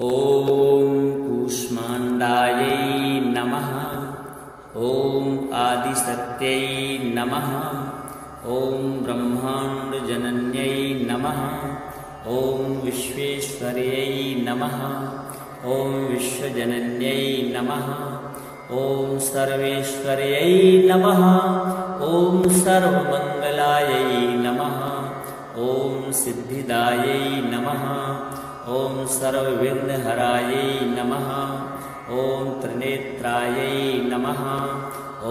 ॐ कूष्माण्डायै नमः। ॐ आदिशक्त्यै नमः। ॐ ब्रह्माण्डजनन्यै नमः। ॐ विश्वेश्वर्यै नमः। ॐ विश्वजनन्यै नमः। ॐ सर्वेश्वर्यै नमः। ॐ सर्वमङ्गलायै नमः। ॐ सिद्धिदायै नमः। ॐ सर्वविघ्नहरायै नमः। ॐ त्रिनेत्रायै नमः।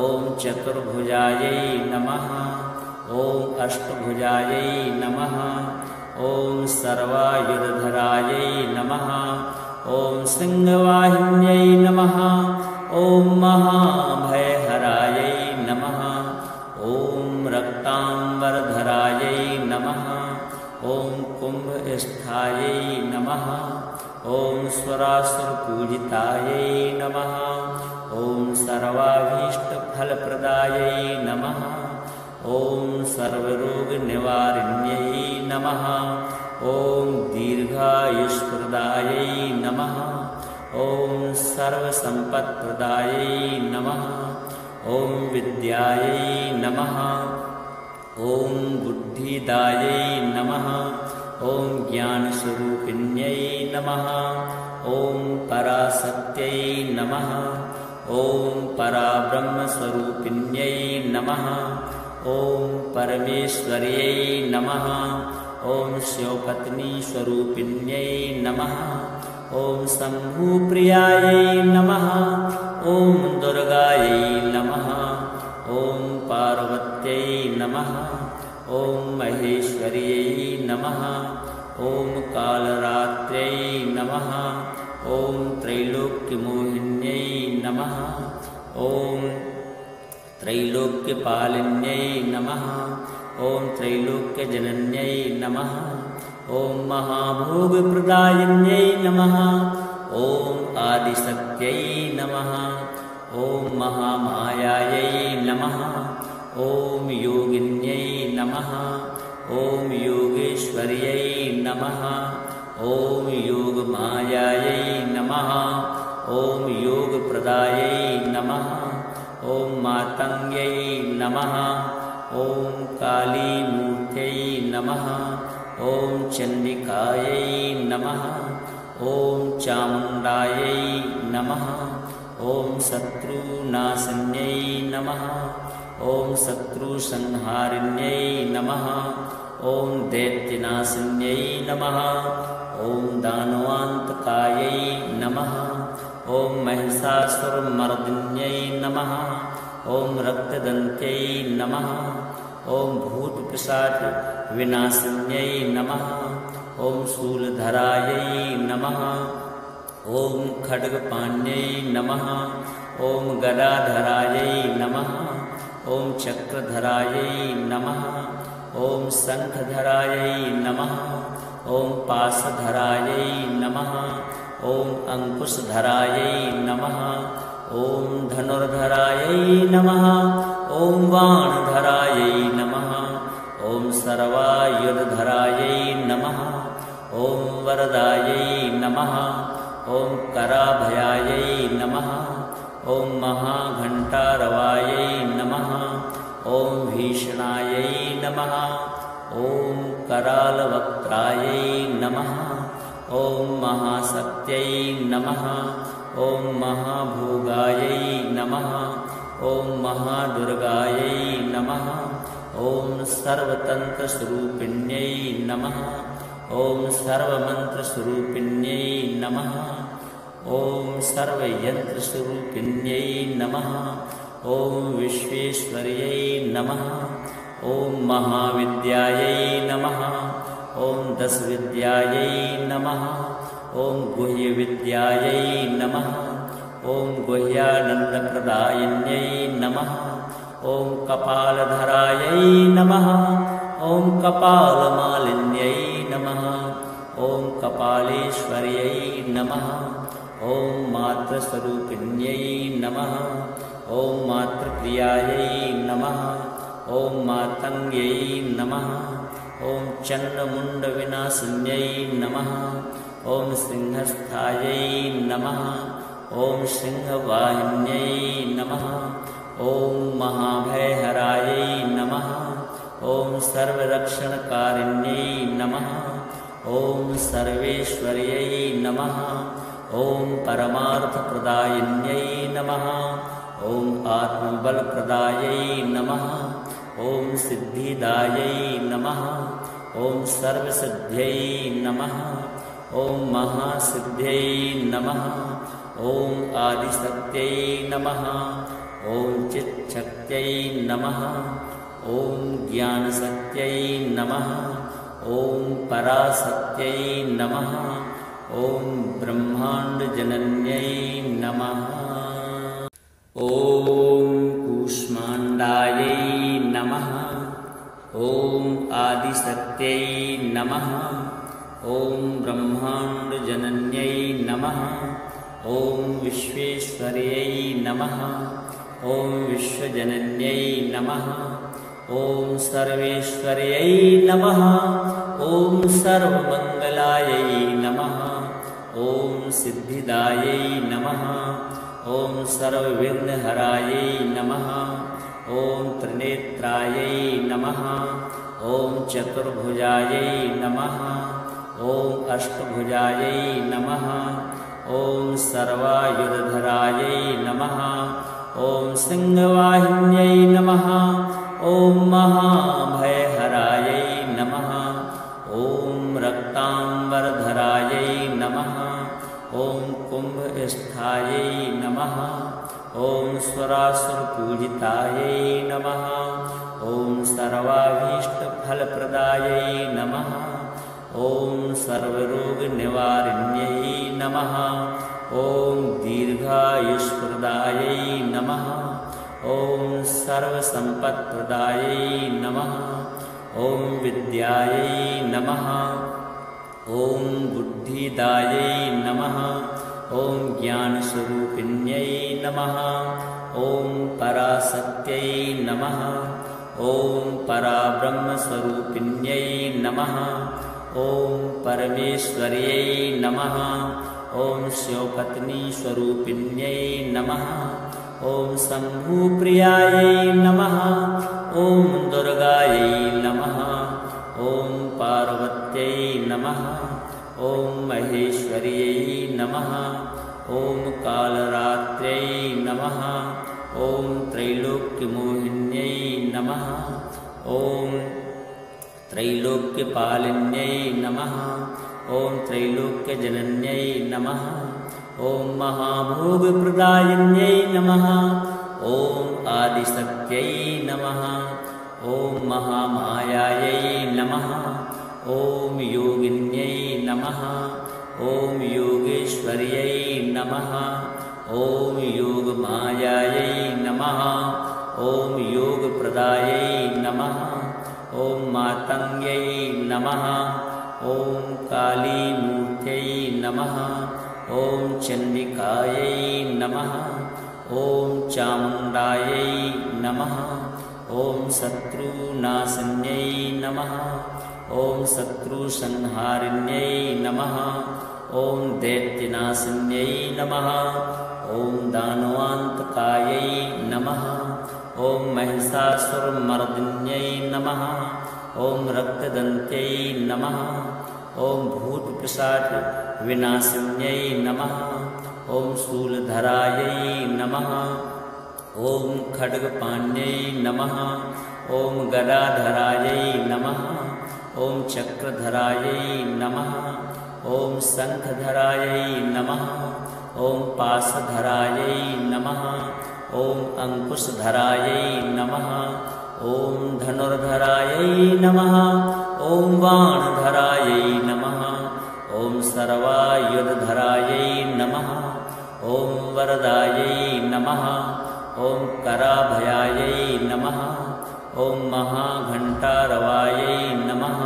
ॐ चतुर्भुजायै नमः। ॐ अष्टभुजायै नमः। ॐ सर्वायुधधरायै नमः। ॐ सिंहवाहिन्यै नमः। ॐ महाभयहरायै नमः। ॐ रक्ताम्बरधरायै नमः। ॐ कुम्भस्थायै नमः। ॐ स्वरासुरपूजितायै नमः। ॐ सर्वाभीष्टफलप्रदायै नमः। ॐ सर्वरोगनिवारिण्यै नमः। ॐ दीर्घायुष्प्रदायै नमः। ॐ सर्वसम्पत्प्रदायै नमः। ॐ विद्यायै नमः। ॐ बुद्धिदायै नमः। ॐ ज्ञानस्वरूपिण्यै नमः। ॐ पराशक्त्यै नमः। ॐ पराब्रह्मस्वरूपिण्यै नमः। ॐ परमेश्वर्यै नमः। ॐ शिवपत्नीस्वरूपिण्यै नमः। ॐ शम्भुप्रियायै नमः। ॐ दुर्गायै नमः। ॐ पार्वत्यै नमः। ॐ महेश्वर्यै नमः। ॐ कालरात्र्यै नमः। ॐ त्रैलोक्यमोहिन्यै नमः। ॐ त्रैलोक्यपालिन्यै नमः। ॐ त्रैलोक्यजनन्यै नमः। ॐ महाभोगप्रदायिन्यै नमः। ॐ आदिशक्त्यै नमः। ॐ महामायायै नमः। ॐ योगिन्यै नमः। ॐ योगेश्वर्यै नमः। ॐ योगमायायै नमः। ॐ योगप्रदायै नमः। ॐ मातङ्ग्यै नमः। ॐ कालीमूर्त्यै नमः। ॐ चण्डिकायै नमः। ॐ चामुण्डायै नमः। ॐ शत्रुनाशिन्यै नमः। ॐ शत्रुसंहारिण्यै नमः। ॐ दैत्यनाशिन्यै नमः। ॐ दानवान्तकायै नमः। ॐ महिषासुरमर्दिन्यै नमः। ॐ रक्तदन्त्यै नमः। ॐ भूतपिशाचविनाशिन्यै नमः। ॐ शूलधरायै नमः। ॐ खड्गपाण्यै नमः। ॐ गदाधरायै नमः। ॐ चक्रधरायै नमः। ॐ शङ्खधरायै नमः। ॐ पाशधरायै नमः। ॐ अङ्कुशधरायै नमः। ॐ धनुर्धरायै नमः। ॐ बाणधरायै नमः। ॐ सर्वायुधधरायै नमः। ॐ वरदायै नमः। ॐ कराभयायै नमः। ॐ महाघण्टारवायै नमः। ॐ भीषणायै नमः। ॐ करालवक्त्रायै नमः। ॐ महाशक्त्यै नमः। ॐ महाभोगायै नमः। ॐ महादुर्गायै नमः। ॐ सर्वतन्त्रस्वरूपिण्यै नमः। ॐ सर्वमन्त्रस्वरूपिण्यै नमः। ॐ सर्वयन्त्रस्वरूपिण्यै नमः। ॐ विश्वेश्वर्यै नमः। ॐ महाविद्यायै नमः। ॐ दशविद्यायै नमः। ॐ गुह्यविद्यायै नमः। ॐ गुह्यानन्दप्रदायिन्यै नमः। ॐ कपालधरायै नमः। ॐ कपालमालिन्यै नमः। ॐ कपालेश्वर्यै नमः। ॐ मातृस्वरूपिण्यै नमः। ॐ मातृप्रियायै नमः। ॐ मातङ्ग्यै नमः। ॐ चण्डमुण्डविनाशिन्यै नमः। ॐ सिंहस्थायै नमः ॐ सिंहवाहिन्यै नमः ॐ महाभयहरायै नमः ॐ सर्वरक्षणकारिण्यै नमः ॐ सर्वेश्वर्यै नमः ॐ परमार्थप्रदायिन्यै नमः ॐ आत्मबलप्रदायै नमः ॐ सिद्धिदायै नमः ॐ सर्वसिद्ध्यै नमः ॐ महासिद्ध्यै नमः ॐ आदिशक्त्यै नमः ॐ चित्शक्त्यै नमः ॐ ज्ञानशक्त्यै नमः ॐ पराशक्त्यै नमः ॐ ब्रह्माण्डजनन्यै नमः ॐ कूष्माण्डायै नमः ॐ आदिशक्त्यै नमः ॐ ब्रह्माण्डजनन्यै नमः ॐ विश्वेश्वर्यै नमः ॐ विश्वजनन्यै नमः ॐ सर्वेश्वर्यै नमः ॐ सर्वमङ्गलायै नमः ॐ सिद्धिदायै नमः ॐ सर्वविघ्नहरायै नमः ॐ त्रिनेत्रायै नमः ॐ चतुर्भुजायै नमः ॐ अष्टभुजायै नमः ॐ सर्वायुधधरायै नमः ॐ सिंहवाहिन्यै नमः ॐ महाभयहरायै नमः ॐ रक्ताम्बरधरायै नमः ॐ कुम्भस्थायै नमः ॐ स्वरासुरपूजितायै नमः ॐ सर्वाभीष्टफलप्रदायै नमः ॐ सर्वरोगनिवारिण्यै नमः ॐ दीर्घायुष्प्रदायै नमः ॐ सर्वसम्पत्प्रदायै नमः ॐ विद्यायै नमः ॐ बुद्धिदायै नमः ॐ ज्ञानस्वरूपिण्यै नमः ॐ पराशक्त्यै नमः ॐ पराब्रह्मस्वरूपिण्यै नमः ॐ परमेश्वर्यै नमः ॐ शिवपत्नीस्वरूपिण्यै नमः ॐ शम्भुप्रियायै नमः ॐ दुर्गायै नमः ॐ पार्वत्यै नमः ॐ महेश्वर्यै नमः ॐ कालरात्र्यै नमः ॐ त्रैलोक्यमोहिन्यै नमः ॐ त्रैलोक्यपालिन्यै नमः ॐ त्रैलोक्यजनन्यै नमः ॐ महाभोगप्रदायिन्यै नमः ॐ आदिशक्त्यै नमः ॐ महामायायै नमः ॐ योगिन्यै नमः ॐ योगेश्वर्यै नमः ॐ योगमायायै नमः ॐ योगप्रदायै नमः ॐ मातङ्ग्यै नमः ॐ कालीमूर्त्यै नमः ॐ चण्डिकायै नमः ॐ चामुण्डायै नमः ॐ शत्रुनाशिन्यै नमः ॐ शत्रुसंहारिण्यै नमः ॐ दैत्यनाशिन्यै नमः ॐ दानवान्तकायै नमः ॐ महिषासुरमर्दिन्यै नमः ॐ रक्तदन्त्यै नमः ॐ भूतपिशाचविनाशिन्यै नमः ॐ शूलधरायै नमः ॐ खड्गपाण्यै नमः ॐ गदाधरायै नमः ॐ चक्रधरायै नमः ॐ शङ्खधरायै नमः ॐ पाशधरायै नमः ॐ अङ्कुशधरायै नमः ॐ धनुर्धरायै नमः ॐ बाणधरायै नमः ॐ सर्वायुधधरायै नमः ॐ वरदायै नमः ॐ कराभयायै नमः ॐ महाघण्टारवायै नमः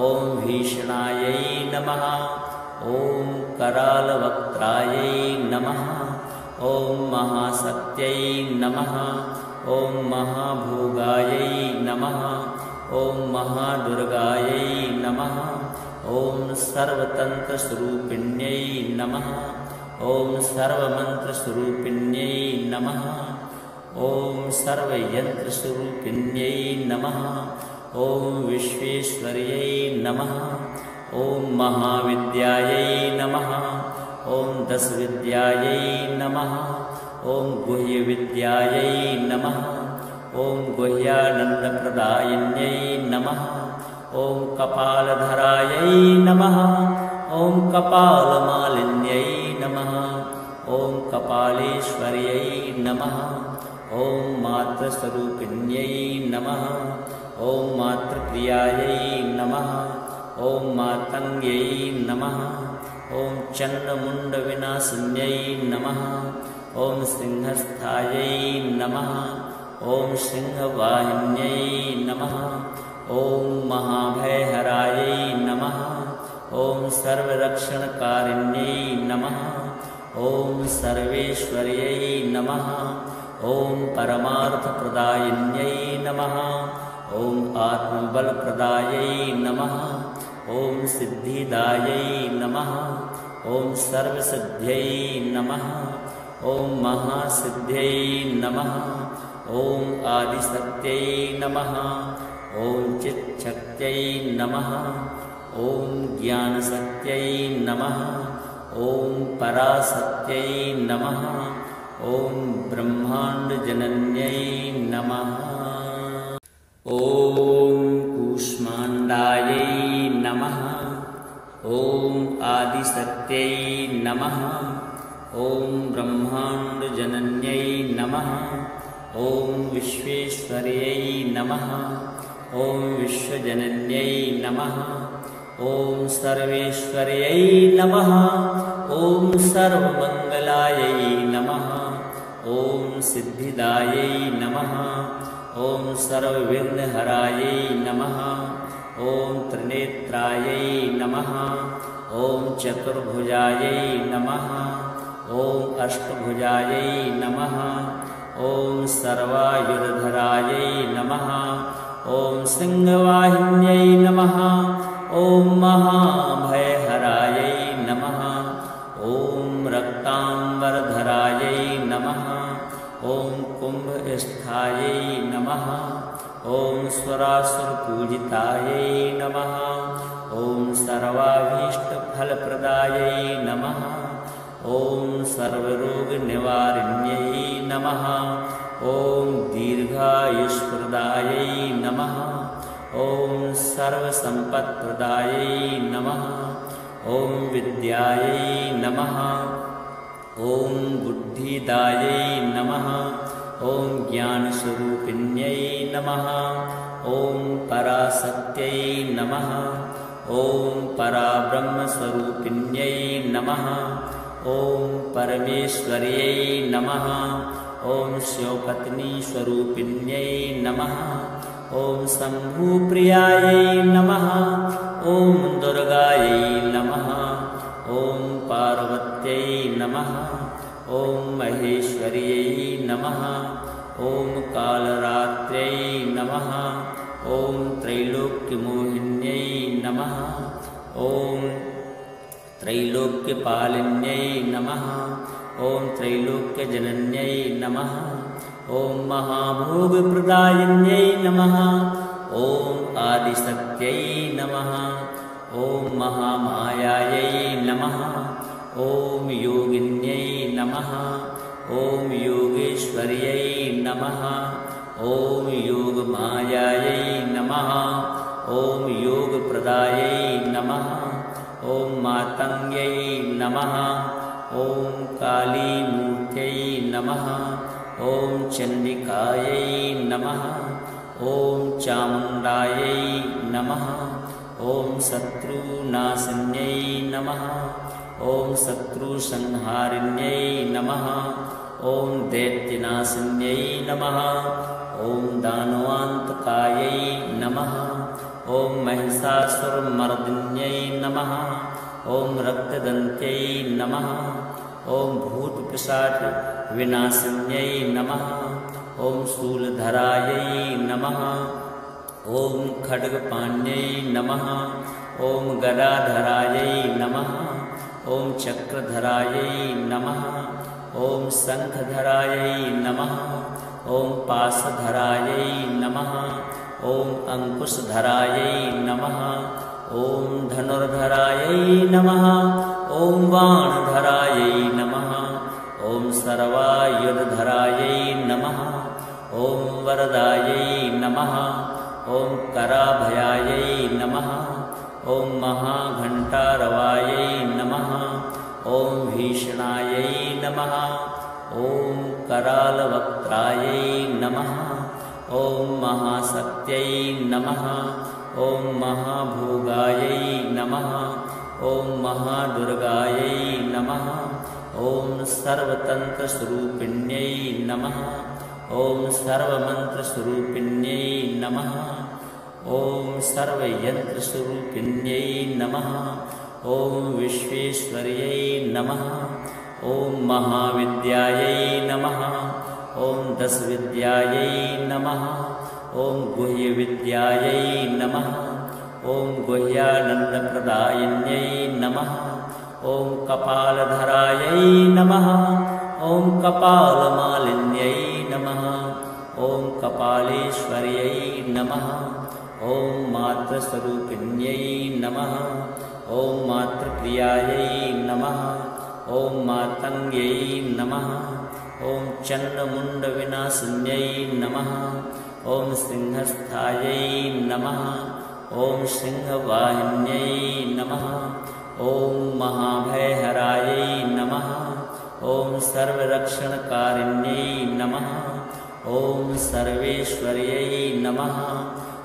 ॐ भीषणायै नमः ॐ करालवक्त्रायै नमः ॐ महाशक्त्यै नमः ॐ महाभोगायै नमः ॐ महादुर्गायै नमः ॐ सर्वतन्त्रस्वरूपिण्यै नमः। ॐ सर्वमन्त्रस्वरूपिण्यै नमः। ॐ सर्वयन्त्रस्वरूपिण्यै नमः। ॐ विश्वेश्वर्यै नमः। ॐ महाविद्यायै नमः। ॐ दशविद्यायै नमः। ॐ गुह्यविद्यायै नमः। ॐ गुह्यानन्दप्रदायिन्यै नमः। ॐ कपालधरायै नमः। ॐ कपालमालिन्यै नमः। ॐ कपालेश्वर्यै नमः। ॐ मातृस्वरूपिण्यै नमः। ॐ मातृप्रियायै नमः। ॐ मातङ्ग्यै नमः। ॐ चण्डमुण्डविनाशिन्यै नमः। ॐ सिंहस्थायै नमः। ॐ सिंहवाहिन्यै नमः। ॐ महाभयहरायै नमः। ॐ सर्वरक्षणकारिण्यै नमः। ॐ सर्वेश्वर्यै नमः। ॐ परमार्थप्रदायिन्यै नमः। ॐ आत्मबलप्रदायै नमः। ॐ सिद्धिदायै नमः। ॐ सर्वसिद्ध्यै नमः। ॐ महासिद्ध्यै नमः। ॐ आदिशक्त्यै नमः। ॐ चित्शक्त्यै नमः। ॐ ज्ञानशक्त्यै नमः। ॐ पराशक्त्यै नमः। ॐ ब्रह्माण्डजनन्यै नमः। ॐ कूष्माण्डायै नमः। ॐ आदिशक्त्यै नमः। ॐ ब्रह्माण्डजनन्यै नमः। ॐ विश्वेश्वर्यै नमः। ॐ विश्वजनन्यै नमः। ॐ सर्वेश्वर्यै नमः। ॐ सर्वमङ्गलायै नमः। ॐ सिद्धिदायै नमः। ॐ सर्वविघ्नहरायै नमः। ॐ त्रिनेत्रायै नमः। ॐ चतुर्भुजायै नमः। ॐ अष्टभुजायै नमः। ॐ सर्वायुर्धरायै नमः। ॐ सिंहवाहिन्यै नमः। ॐ महाभयहरायै नमः। ॐ रक्ताम्बरधरायै नमः। ॐ कुम्भस्थायै नमः। ॐ स्वरासुरपूजितायै नमः। ॐ सर्वाभीष्टफलप्रदायै नमः। ॐ सर्वरोगनिवारिण्यै नमः। ॐ दीर्घायुष्प्रदायै नमः। ॐ सर्वसम्पत्प्रदायै नमः। ॐ विद्यायै नमः। ॐ बुद्धिदायै नमः। ॐ ज्ञानस्वरूपिण्यै नमः। ॐ पराशक्त्यै नमः। ॐ पराब्रह्मस्वरूपिण्यै नमः। ॐ परमेश्वर्यै नमः। ॐ शिवपत्नीस्वरूपिण्यै नमः। ॐ शम्भुप्रियायै नमः। ॐ दुर्गायै नमः। ॐ पार्वत्यै नमः। ॐ महेश्वर्यै नमः। ॐ कालरात्र्यै नमः। ॐ त्रैलोक्यमोहिन्यै नमः। ॐ त्रैलोक्यपालिन्यै नमः। ॐ त्रैलोक्यजनन्यै नमः। ॐ महाभोगप्रदायिन्यै नमः। ॐ आदिशक्त्यै नमः। ॐ महामायायै नमः। ॐ योगिन्यै नमः। ॐ योगेश्वर्यै नमः। ॐ योगमायायै नमः। ॐ योगप्रदायै नमः। ॐ मातङ्ग्यै नमः। ॐ कालीमूर्त्यै नमः। ॐ चण्डिकायै नमः। ॐ चामुण्डायै नमः। ॐ शत्रुनाशिन्यै नमः। ॐ शत्रुसंहारिण्यै नमः। ॐ दैत्यनाशिन्यै नमः। ॐ दानवान्तकायै नमः। ॐ महिषासुरमर्दिन्यै नमः। ॐ रक्तदन्त्यै नमः। ॐ भूतपिशाचविनाशिन्यै नमः। ॐ शूलधरायै नमः। ॐ खड्गपाण्यै नमः। ॐ गदाधरायै नमः ॐ चक्रधरायै नमः ॐ शङ्खधरायै नमः ॐ पाशधरायै नमः ॐ अङ्कुशधरायै नमः ॐ धनुर्धरायै नमः ॐ बाणधरायै नमः ॐ सर्वायुधधरायै नमः ॐ वरदायै नमः ॐ कराभयायै नमः ॐ महाघण्टारवायै नमः ॐ भीषणायै नमः ॐ करालवक्त्रायै नमः ॐ महाशक्त्यै नमः ॐ महाभोगायै नमः ॐ महादुर्गायै नमः ॐ सर्वतन्त्रस्वरूपिण्यै नमः ॐ सर्वमन्त्रस्वरूपिण्यै नमः ॐ सर्वयन्त्रस्वरूपिण्यै नमः ॐ विश्वेश्वर्यै नमः ॐ महाविद्यायै नमः ॐ दशविद्यायै नमः ॐ गुह्यविद्यायै नमः ॐ गुह्यानन्दप्रदायिन्यै नमः ॐ कपालधरायै नमः ॐ कपालमालिन्यै नमः ॐ कपालेश्वर्यै नमः ॐ मातृस्वरूपिण्यै नमः ॐ मातृप्रियायै नमः ॐ मातङ्ग्यै नमः ॐ चण्डमुण्डविनाशिन्यै नमः ॐ सिंहस्थायै नमः ॐ सिंहवाहिन्यै नमः ॐ महाभयहरायै नमः ॐ सर्वरक्षणकारिण्यै नमः ॐ सर्वेश्वर्यै नमः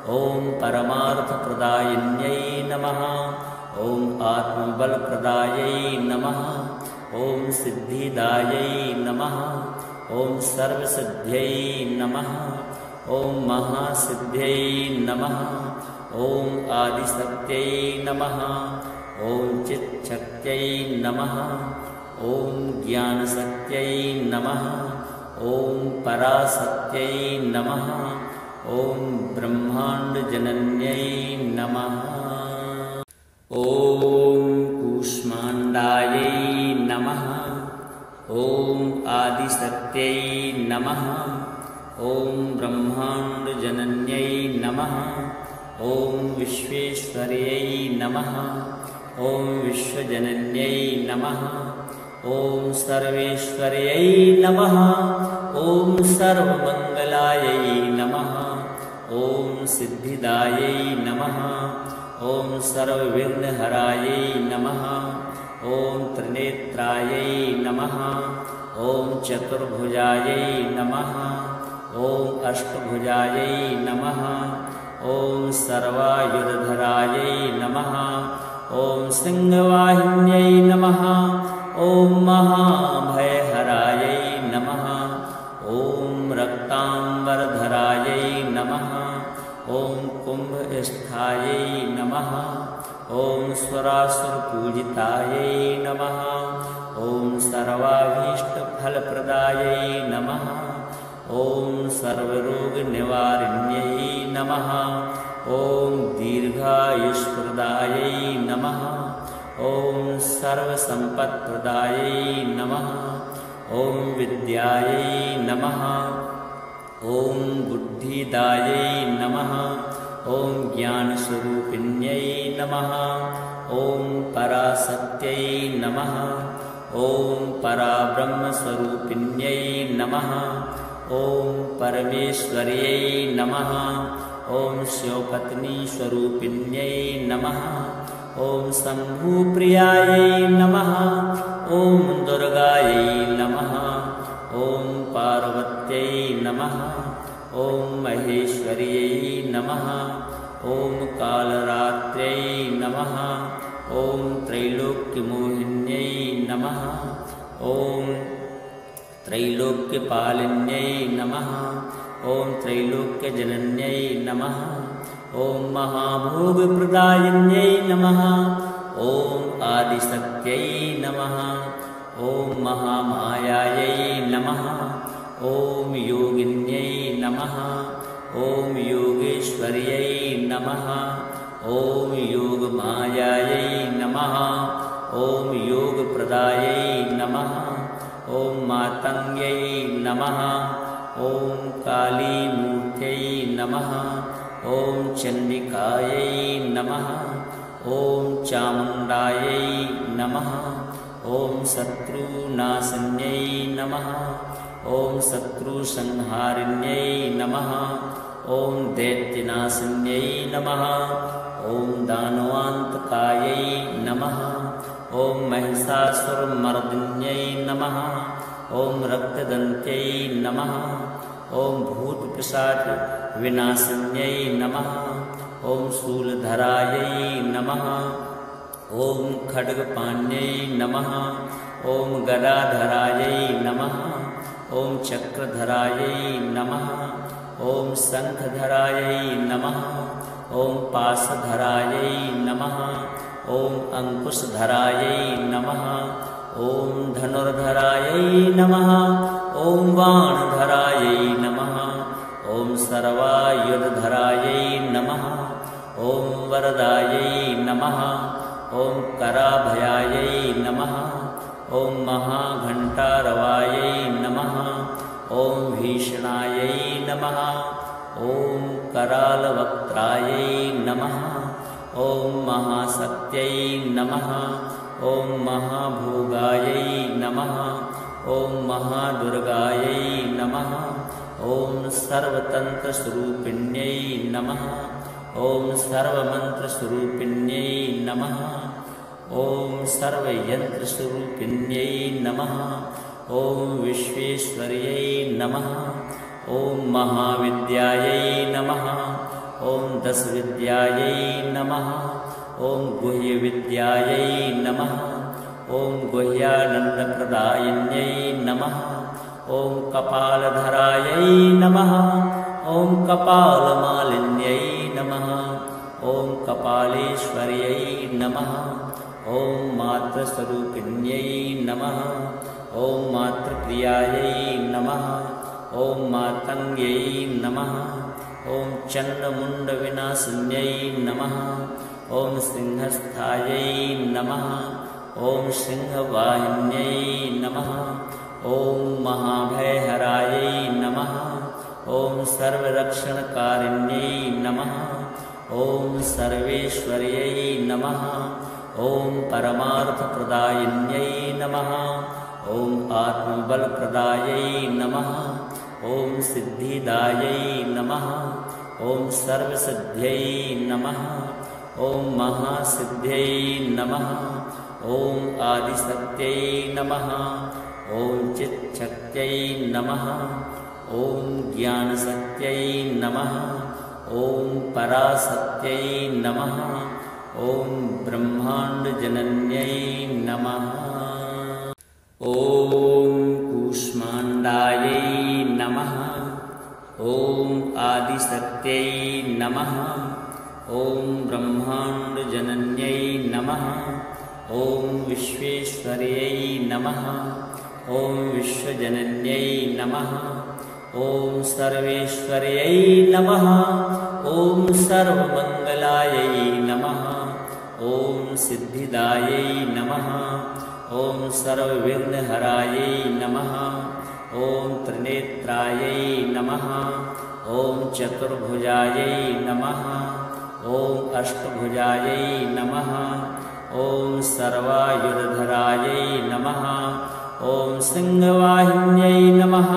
ॐ परमार्थप्रदायिन्यै नमः ॐ आत्मबलप्रदायै नमः ॐ सिद्धिदायै नमः ॐ सर्वसिद्ध्यै नमः ॐ महासिद्ध्यै नमः ॐ आदिशक्त्यै नमः ॐ चित्शक्त्यै नमः ॐ ज्ञानशक्त्यै नमः ॐ पराशक्त्यै नमः ॐ ब्रह्माण्डजनन्यै नमः ॐ कूष्माण्डायै नमः ॐ आदिशक्त्यै नमः ॐ ब्रह्माण्डजनन्यै नमः ॐ विश्वेश्वर्यै नमः ॐ विश्वजनन्यै नमः ॐ सर्वेश्वर्यै नमः ॐ सर्वमङ्गलायै नमः ॐ सिद्धिदायै नमः ॐ सर्वविघ्नहरायै नमः ॐ त्रिनेत्रायै नमः ॐ चतुर्भुजायै नमः ॐ अष्टभुजायै नमः ॐ सर्वायुधधरायै नमः ॐ सिंहवाहिन्यै नमः ॐ महाभयहरायै नमः ॐ रक्ताम्बरधरायै नमः ॐ कुम्भस्थायै नमः ॐ स्वरासुरपूजितायै नमः ॐ सर्वाभीष्टफलप्रदायै नमः ॐ सर्वरोगनिवारिण्यै नमः ॐ दीर्घायुष्प्रदायै नमः ॐ सर्वसम्पत्प्रदायै नमः ॐ विद्यायै नमः ॐ बुद्धिदायै नमः ॐ ज्ञानस्वरूपिण्यै नमः ॐ पराशक्त्यै नमः ॐ पराब्रह्मस्वरूपिण्यै नमः ॐ परमेश्वर्यै नमः ॐ शिवपत्नीस्वरूपिण्यै नमः ॐ शम्भुप्रियायै नमः ॐ दुर्गायै नमः ॐ पार्वत्यै नमः ॐ महेश्वर्यै नमः ॐ कालरात्र्यै नमः ॐ त्रैलोक्यमोहिन्यै नमः ॐ त्रैलोक्यपालिन्यै नमः ॐ त्रैलोक्यजनन्यै नमः ॐ महाभोगप्रदायिन्यै नमः ॐ आदिशक्त्यै नमः ॐ महामायायै नमः ॐ योगिन्यै नमः ॐ योगेश्वर्यै नमः ॐ योगमायायै नमः ॐ योगप्रदायै नमः ॐ मातङ्ग्यै नमः ॐ कालीमूर्त्यै नमः ॐ चण्डिकायै नमः ॐ चामुण्डायै नमः ॐ शत्रुनाशन्यै नमः ॐ शत्रुसंहारिण्यै नमः ॐ दैत्यनाशन्यै नमः ॐ दानवान्तकायै नमः ॐ महिषासुरमर्दिन्यै नमः ॐ रक्तदन्त्यै नमः ॐ भूतपिशाचविनाशिन्यै नमः ॐ शूलधरायै नमः ॐ खड्गपाण्यै नमः ॐ गदाधरायै नमः ॐ चक्रधरायै नमः ॐ शङ्खधरायै नमः ॐ पाशधरायै नमः ॐ अंकुशधरायै नमः ॐ धनुर्धरायै नमः ॐ बाणधरायै नमः ॐ सर्वायुधधरायै नमः ॐ वरदायै नमः ॐ कराभयायै नमः ॐ महाघण्टारवायै नमः ॐ भीषणायै नमः ॐ करालवक्त्रायै नमः ॐ महाशक्त्यै नमः ॐ महाभोगायै नमः ॐ महादुर्गायै नमः ॐ सर्वतन्त्रस्वरूपिण्यै नमः ॐ सर्वमन्त्रस्वरूपिण्यै नमः ॐ सर्वयन्त्रस्वरूपिण्यै नमः ॐ विश्वेश्वर्यै नमः ॐ महाविद्यायै नमः ॐ दशविद्यायै नमः ॐ गुह्यविद्यायै नमः ॐ गुह्यानन्दप्रदायिन्यै नमः ॐ कपालधरायै नमः ॐ कपालमालिन्यै नमः ॐ कपालेश्वर्यै नमः ॐ मातृस्वरूपिण्यै नमः ॐ मातृप्रियायै नमः ॐ मातङ्ग्यै नमः ॐ चण्डमुण्डविनाशिन्यै नमः ॐ सिंहस्थायै नमः ॐ सिंहवाहिन्यै नमः ॐ महाभयहरायै नमः ॐ सर्वरक्षणकारिण्यै नमः ॐ सर्वेश्वर्यै नमः ॐ परमार्थप्रदायिन्यै नमः ॐ आत्मबलप्रदायै नमः ॐ सिद्धिदायै नमः ॐ सर्वसिद्ध्यै नमः ॐ महासिद्ध्यै नमः ॐ आदिशक्त्यै नमः ॐ चित्शक्त्यै नमः ॐ ज्ञानशक्त्यै नमः ॐ पराशक्त्यै नमः ॐ ब्रह्माण्डजनन्यै नमः ॐ कूष्माण्डायै नमः ॐ आदिशक्त्यै नमः ॐ ब्रह्माण्डजनन्यै नमः ॐ विश्वेश्वर्यै नमः ॐ विश्वजनन्यै नमः ॐ सर्वेश्वर्यै नमः ॐ सर्वमङ्गलायै नमः ॐ सिद्धिदायै नमः ॐ सर्वविघ्नहरायै नमः ॐ त्रिनेत्रायै नमः ॐ चतुर्भुजायै नमः ॐ अष्टभुजायै नमः ॐ सर्वायुधधरायै नमः ॐ सिंहवाहिन्यै नमः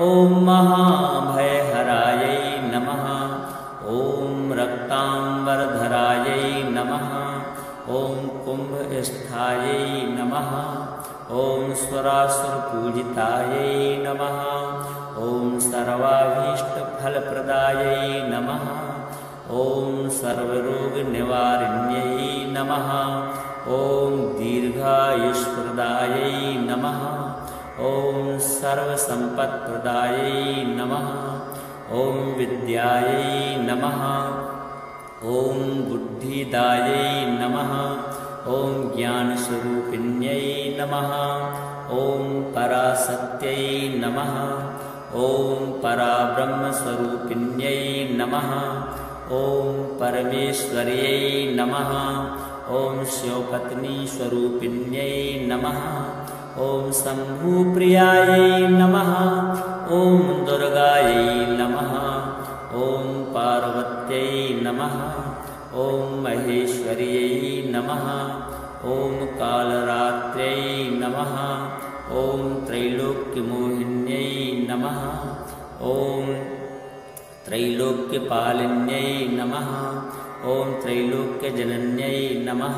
ॐ महाभयहरायै नमः ॐ रक्ताम्बरधरायै नमः ॐ कुम्भस्थायै नमः ॐ स्वरासुरपूजितायै नमः ॐ सर्वाभीष्टफलप्रदायै नमः ॐ सर्वरोगनिवारिण्यै नमः ॐ दीर्घायुष्प्रदायै नमः ॐ सर्वसम्पत्प्रदायै नमः ॐ विद्यायै नमः ॐ बुद्धिदायै नमः ॐ ज्ञानस्वरूपिण्यै नमः ॐ पराशक्त्यै नमः ॐ पराब्रह्मस्वरूपिण्यै नमः ॐ परमेश्वर्यै नमः। ॐ शिवपत्नीस्वरूपिण्यै नमः। ॐ शम्भुप्रियायै नमः। ॐ दुर्गायै नमः। ॐ पार्वत्यै नमः। ॐ महेश्वर्यै नमः। ॐ कालरात्र्यै नमः। ॐ त्रैलोक्यमोहिन्यै नमः। ॐ त्रैलोक्यपालिन्यै नमः। ॐ त्रैलोक्यजनन्यै नमः।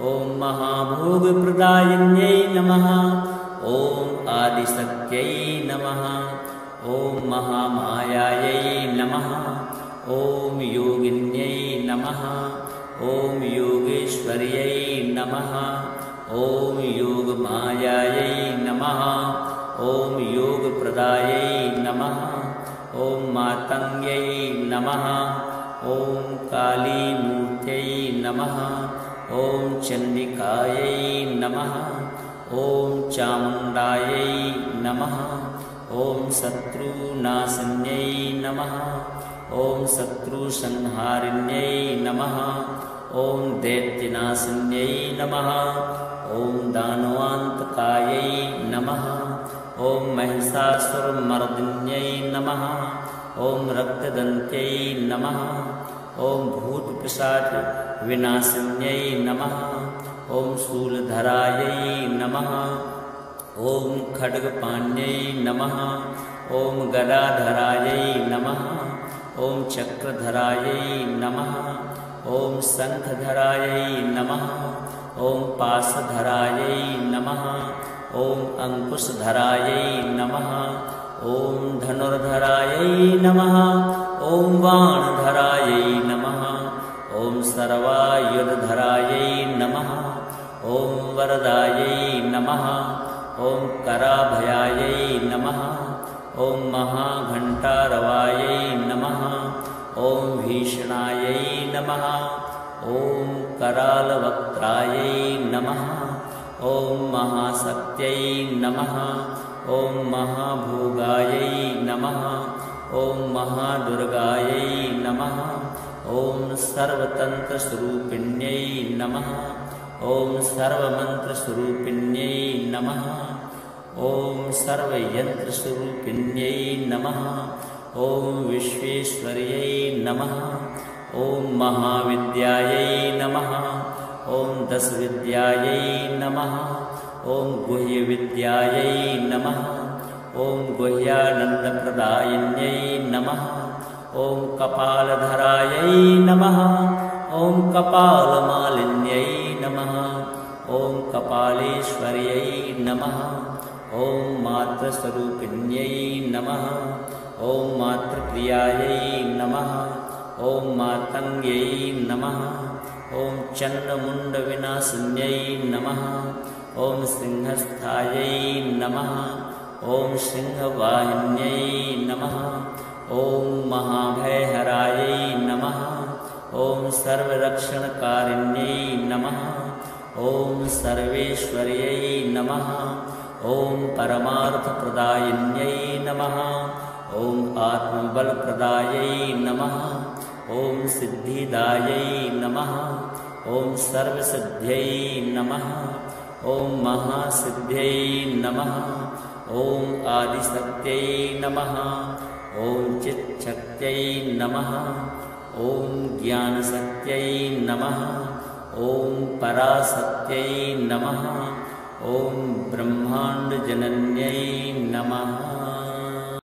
ॐ महाभोगप्रदायिन्यै नमः। ॐ आदिशक्त्यै नमः। ॐ महामायायै नमः। ॐ योगिन्यै नमः। ॐ योगेश्वर्यै नमः। ॐ योगमायायै नमः। ॐ योगप्रदायै नमः। ॐ मातङ्ग्यै नमः। ॐ कालीमूर्त्यै नमः। ॐ चण्डिकायै नमः। ॐ चामुण्डायै नमः। ॐ शत्रुनाशिन्यै नमः। ॐ शत्रुसंहारिण्यै नमः। ॐ दैत्यनाशिन्यै नमः। ॐ दानवान्तकायै नमः। ॐ महिषासुरमर्दिन्यै नमः। ॐ रक्तदन्त्यै नमः। ॐ भूतपिशाचविनाशिन्यै नमः। ॐ शूलधरायै नमः। ॐ खड्गपाण्यै नमः। ॐ गदाधरायै नमः। ॐ चक्रधरायै नमः। ॐ शङ्खधरायै नमः। ॐ पाशधरायै नमः। ॐ अंकुशधरायै नमः। ॐ धनुर्धरायै नमः। ॐ बाणधरायै नमः। ॐ सर्वायुधधरायै नमः। ॐ वरदायै नमः। ॐ कराभयायै नमः। ॐ महाघण्टारवायै नमः। ॐ भीषणायै नमः। ॐ करालवक्त्रायै नमः। ॐ महाशक्त्यै नमः। ॐ महाभोगायै नमः। ॐ महादुर्गायै नमः। ॐ सर्वतन्त्रस्वरूपिण्यै नमः। ॐ सर्वमन्त्रस्वरूपिण्यै नमः। ॐ सर्वयन्त्रस्वरूपिण्यै नमः। ॐ विश्वेश्वर्यै नमः। ॐ महाविद्यायै नमः। ॐ दशविद्यायै नमः। ॐ गुह्यविद्यायै नमः। ॐ गुह्यानन्दप्रदायिन्यै नमः। ॐ कपालधरायै नमः। ॐ कपालमालिन्यै नमः। ॐ कपालेश्वर्यै नमः। ॐ मातृस्वरूपिण्यै नमः। ॐ मातृप्रियायै नमः। ॐ मातङ्ग्यै नमः। ॐ चण्डमुण्डविनाशिन्यै नमः। ॐ सिंहस्थायै नमः। ॐ सिंहवाहिन्यै नमः। ॐ महाभयहरायै नमः। ॐ सर्वरक्षणकारिण्यै नमः। ॐ सर्वेश्वर्यै नमः। ॐ परमार्थप्रदायिन्यै नमः। ॐ आत्मबलप्रदायै नमः। ॐ सिद्धिदायै नमः। ॐ सर्वसिद्ध्यै नमः। ॐ महासिद्ध्यै नमः। ॐ आदिशक्त्यै नमः। ॐ चित्शक्त्यै नमः। ॐ ज्ञानशक्त्यै नमः। ॐ पराशक्त्यै नमः। ॐ ब्रह्माण्डजनन्यै नमः।